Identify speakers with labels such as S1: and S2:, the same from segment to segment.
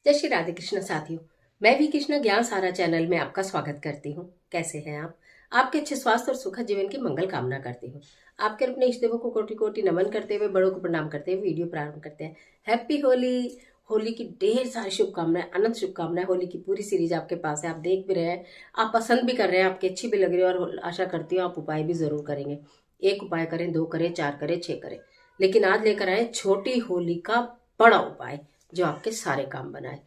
S1: जय श्री राधे कृष्ण साथियों। मैं भी कृष्ण ज्ञान सारा चैनल में आपका स्वागत करती हूँ। कैसे हैं आप? आपके अच्छे स्वास्थ्य और सुखद जीवन की मंगल कामना करती हूँ। आपके अपने इष्ट देवों को कोटि कोटि नमन करते हुए, बड़ों को प्रणाम करते हुए वीडियो प्रारंभ करते हैं। हैप्पी होली। होली की ढेर सारी शुभकामनाएं, अनंत शुभकामनाएं। होली की पूरी सीरीज आपके पास है, आप देख भी रहे हैं, आप पसंद भी कर रहे हैं, आपकी अच्छी भी लग रही है और आशा करती हूँ आप उपाय भी जरूर करेंगे। एक उपाय करें, दो करें, चार करें, 6 करें, लेकिन आज लेकर आए छोटी होली का बड़ा उपाय जो आपके सारे काम बनाए।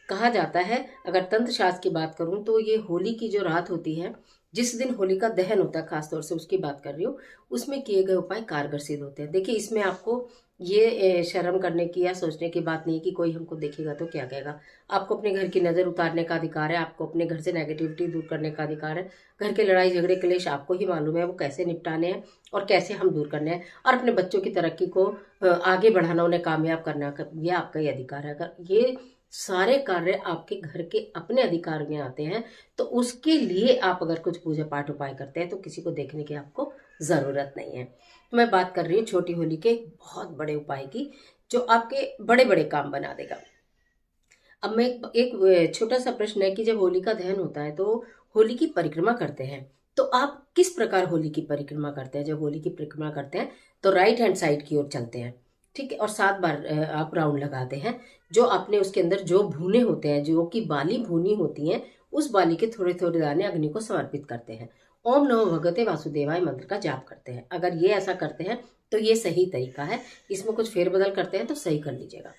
S1: कहा जाता है, अगर तंत्र शास्त्र की बात करूं तो ये होली की जो रात होती है, जिस दिन होली का दहन होता है, खासतौर से उसकी बात कर रही हूँ, उसमें किए गए उपाय कारगर सिद्ध होते हैं। देखिए, इसमें आपको ये शर्म करने की या सोचने की बात नहीं है कि कोई हमको देखेगा तो क्या कहेगा। आपको अपने घर की नजर उतारने का अधिकार है, आपको अपने घर से नेगेटिविटी दूर करने का अधिकार है। घर के लड़ाई झगड़े क्लेश आपको ही मालूम है वो कैसे निपटाने हैं और कैसे हम दूर करने हैं, और अपने बच्चों की तरक्की को आगे बढ़ाना, उन्हें कामयाब करना, ये आपका ही अधिकार है। अगर ये सारे कार्य आपके घर के अपने अधिकार में आते हैं तो उसके लिए आप अगर कुछ पूजा पाठ उपाय करते हैं तो किसी को देखने की आपको जरूरत नहीं है। तो मैं बात कर रही हूँ छोटी होली के एक बहुत बड़े उपाय की, जो आपके बड़े बड़े काम बना देगा। अब मैं एक छोटा सा प्रश्न है कि जब होली का दहन होता है तो होली की परिक्रमा करते हैं, तो आप किस प्रकार होली की परिक्रमा करते हैं? जब होली की परिक्रमा करते हैं तो राइट हैंड साइड की ओर चलते हैं, ठीक है, और 7 बार आप राउंड लगाते हैं। जो आपने उसके अंदर जो भुने होते हैं, जो कि बाली भुनी होती हैं, उस बाली के थोड़े थोड़े दाने अग्नि को समर्पित करते हैं। ओम नमो भगवते वासुदेवाय मंत्र का जाप करते हैं। अगर ये ऐसा करते हैं तो ये सही तरीका है। इसमें कुछ फेरबदल करते हैं तो सही कर लीजिएगा।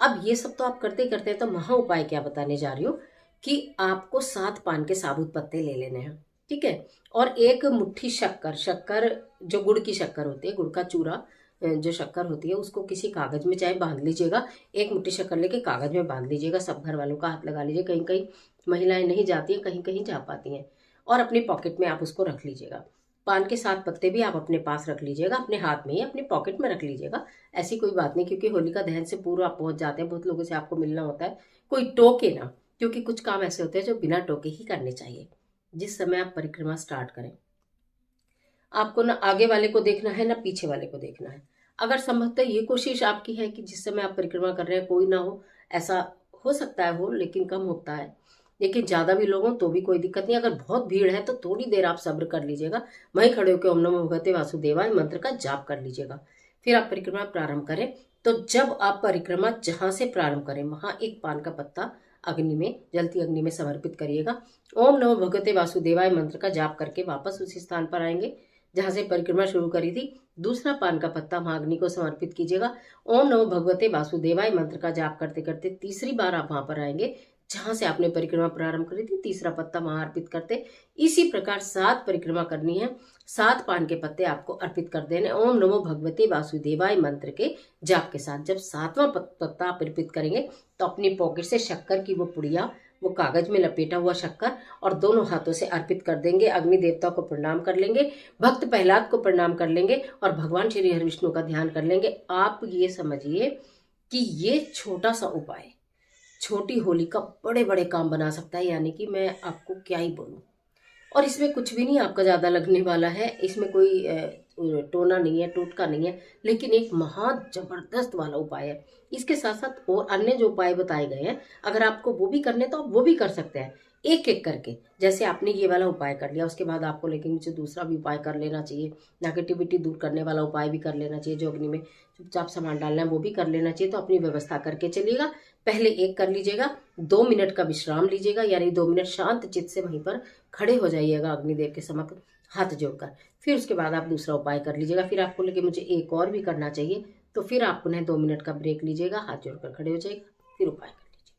S1: अब ये सब तो आप करते ही करते हैं, तो महा उपाय क्या बताने जा रही हूँ कि आपको 7 पान के साबुत पत्ते ले लेने हैं, ठीक है, और एक मुट्ठी शक्कर, शक्कर जो गुड़ की शक्कर होती है, गुड़ का चूरा जो शक्कर होती है, उसको किसी कागज में चाहे बांध लीजिएगा। एक मुट्ठी शक्कर लेके कागज में बांध लीजिएगा, सब घर वालों का हाथ लगा लीजिए। कहीं कहीं महिलाएं नहीं जाती हैं, कहीं कहीं जा पाती हैं, और अपनी पॉकेट में आप उसको रख लीजिएगा। पान के 7 पत्ते भी आप अपने पास रख लीजिएगा, अपने हाथ में ही अपनी पॉकेट में रख लीजिएगा। ऐसी कोई बात नहीं, क्योंकि होलिका दहन से पूर्व आप पहुंच जाते हैं, बहुत लोगों से आपको मिलना होता है, कोई टोके ना, क्योंकि कुछ काम ऐसे होते हैं जो बिना टोके ही करने चाहिए। जिस समय आप परिक्रमा स्टार्ट करें, आपको ना आगे वाले को देखना है ना पीछे वाले को देखना है। अगर संभवतः ये कोशिश आपकी है कि जिस समय आप परिक्रमा कर रहे हैं कोई ना हो, ऐसा हो सकता है हो, लेकिन कम होता है। लेकिन ज्यादा भी लोग हों तो भी कोई दिक्कत नहीं। अगर बहुत भीड़ है तो थोड़ी देर आप सब्र कर लीजिएगा, वहीं खड़े होकर ओम नमो भगवते वासुदेवाय मंत्र का जाप कर लीजिएगा। फिर आप परिक्रमा प्रारंभ करें। तो जब आप परिक्रमा जहां से प्रारंभ करें, वहां एक पान का पत्ता अग्नि में, जलती अग्नि में समर्पित करिएगा। ओम नमो भगवते वासुदेवाय मंत्र का जाप करके वापस उसी स्थान पर आएंगे जहां से परिक्रमा शुरू करी थी। दूसरा पान का पत्ता वहां अग्नि को समर्पित कीजिएगा। ओम नमो भगवते वासुदेवाय मंत्र का जाप करते करते तीसरी बार आप वहां पर आएंगे जहां से आपने परिक्रमा प्रारंभ करी थी, तीसरा पत्ता वहां अर्पित करते। इसी प्रकार 7 परिक्रमा करनी है, 7 पान के पत्ते आपको अर्पित कर देने ओम नमो भगवते वासुदेवाय मंत्र के जाप के साथ। जब 7वां पत्ता आप अर्पित करेंगे तो अपनी पॉकेट से शक्कर की वो पुड़िया, वो कागज में लपेटा हुआ शक्कर, और दोनों हाथों से अर्पित कर देंगे। अग्नि देवता को प्रणाम कर लेंगे, भक्त प्रहलाद को प्रणाम कर लेंगे, और भगवान श्री हरि विष्णु का ध्यान कर लेंगे। आप ये समझिए कि ये छोटा सा उपाय छोटी होली का बड़े बड़े काम बना सकता है, यानी कि मैं आपको क्या ही बोलूं। और इसमें कुछ भी नहीं आपका ज्यादा लगने वाला है, इसमें कोई टोना नहीं है, टोटका नहीं है, लेकिन एक महा जबरदस्त वाला उपाय है। इसके साथ साथ और अन्य जो उपाय बताए गए हैं, अगर आपको वो भी करने तो आप वो भी कर सकते हैं, एक एक करके। जैसे आपने ये वाला उपाय कर लिया, उसके बाद आपको लेकिन मुझे दूसरा भी उपाय कर लेना चाहिए, नेगेटिविटी दूर करने वाला उपाय भी कर लेना चाहिए, जो अग्नि में चुपचाप सामान डालना है वो भी कर लेना चाहिए। तो अपनी व्यवस्था करके चलिएगा। पहले एक कर लीजिएगा, 2 मिनट का विश्राम लीजिएगा, यानी 2 मिनट शांत चित्त से वहीं पर खड़े हो जाइएगा अग्निदेव के समक्ष हाथ जोड़कर। फिर उसके बाद आप दूसरा उपाय कर लीजिएगा। फिर आपको लगे मुझे एक और भी करना चाहिए, तो फिर आप पुनः 2 मिनट का ब्रेक लीजिएगा, हाथ जोड़कर खड़े हो जाइएगा, फिर उपाय कर लीजिए।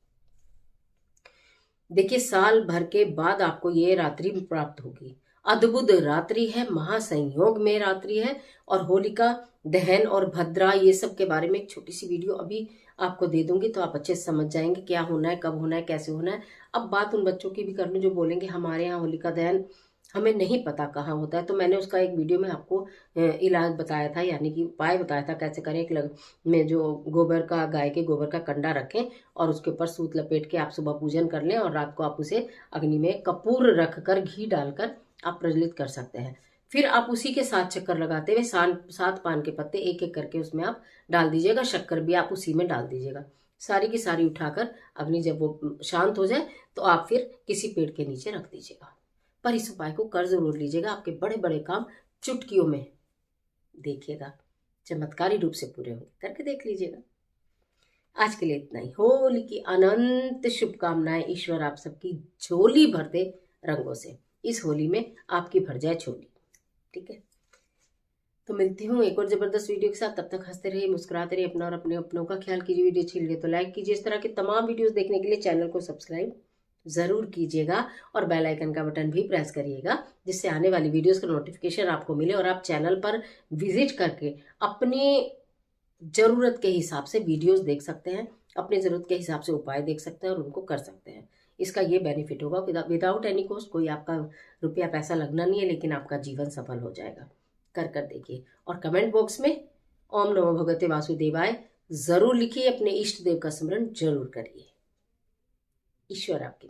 S1: देखिए, साल भर के बाद आपको ये रात्रि प्राप्त होगी। अद्भुत रात्रि है, महासंयोग में रात्रि है। और होलिका दहन और भद्रा ये सब के बारे में एक छोटी सी वीडियो अभी आपको दे दूंगी, तो आप अच्छे से समझ जाएंगे क्या होना है, कब होना है, कैसे होना है। अब बात उन बच्चों की भी कर लूं जो बोलेंगे हमारे यहाँ होलिका दहन हमें नहीं पता कहाँ होता है, तो मैंने उसका एक वीडियो में आपको इलाज बताया था, यानी कि उपाय बताया था कैसे करें। एक में जो गोबर का, गाय के गोबर का कंडा रखें और उसके ऊपर सूत लपेट के आप सुबह पूजन कर लें, और रात को आप उसे अग्नि में कपूर रखकर घी डालकर आप प्रज्वलित कर सकते हैं। फिर आप उसी के साथ चक्कर लगाते हुए 7 पान के पत्ते एक एक करके उसमें आप डाल दीजिएगा, शक्कर भी आप उसी में डाल दीजिएगा। सारी की सारी उठाकर अग्नि जब वो शांत हो जाए तो आप फिर किसी पेड़ के नीचे रख दीजिएगा। पर इस उपाय को कर जरूर लीजिएगा, आपके बड़े बड़े काम चुटकियों में देखिएगा चमत्कारी रूप से पूरे होंगे। करके देख लीजिएगा। आज के लिए इतना ही। होली की अनंत शुभकामनाएं। ईश्वर आप सबकी झोली भर दे रंगों से। इस होली में आपकी भर जाए झोली। ठीक है, तो मिलती हूँ एक और जबरदस्त वीडियो के साथ। तब तक हंसते रहिए, मुस्कुराते रहिए, अपना और अपने अपनों का ख्याल कीजिए। वीडियो अच्छी लगे तो लाइक कीजिए। इस तरह के तमाम वीडियोस देखने के लिए चैनल को सब्सक्राइब जरूर कीजिएगा और बेल आइकन का बटन भी प्रेस करिएगा, जिससे आने वाली वीडियोस का नोटिफिकेशन आपको मिले और आप चैनल पर विजिट करके अपने जरूरत के हिसाब से वीडियोस देख सकते हैं, अपने जरूरत के हिसाब से उपाय देख सकते हैं और उनको कर सकते हैं। इसका ये बेनिफिट होगा, विदाउट एनी कॉस्ट, कोई आपका रुपया पैसा लगना नहीं है, लेकिन आपका जीवन सफल हो जाएगा। कर देखिए और कमेंट बॉक्स में ओम नमो भगवते वासुदेवाय जरूर लिखिए। अपने इष्ट देव का स्मरण जरूर करिए। ईश्वर आपकी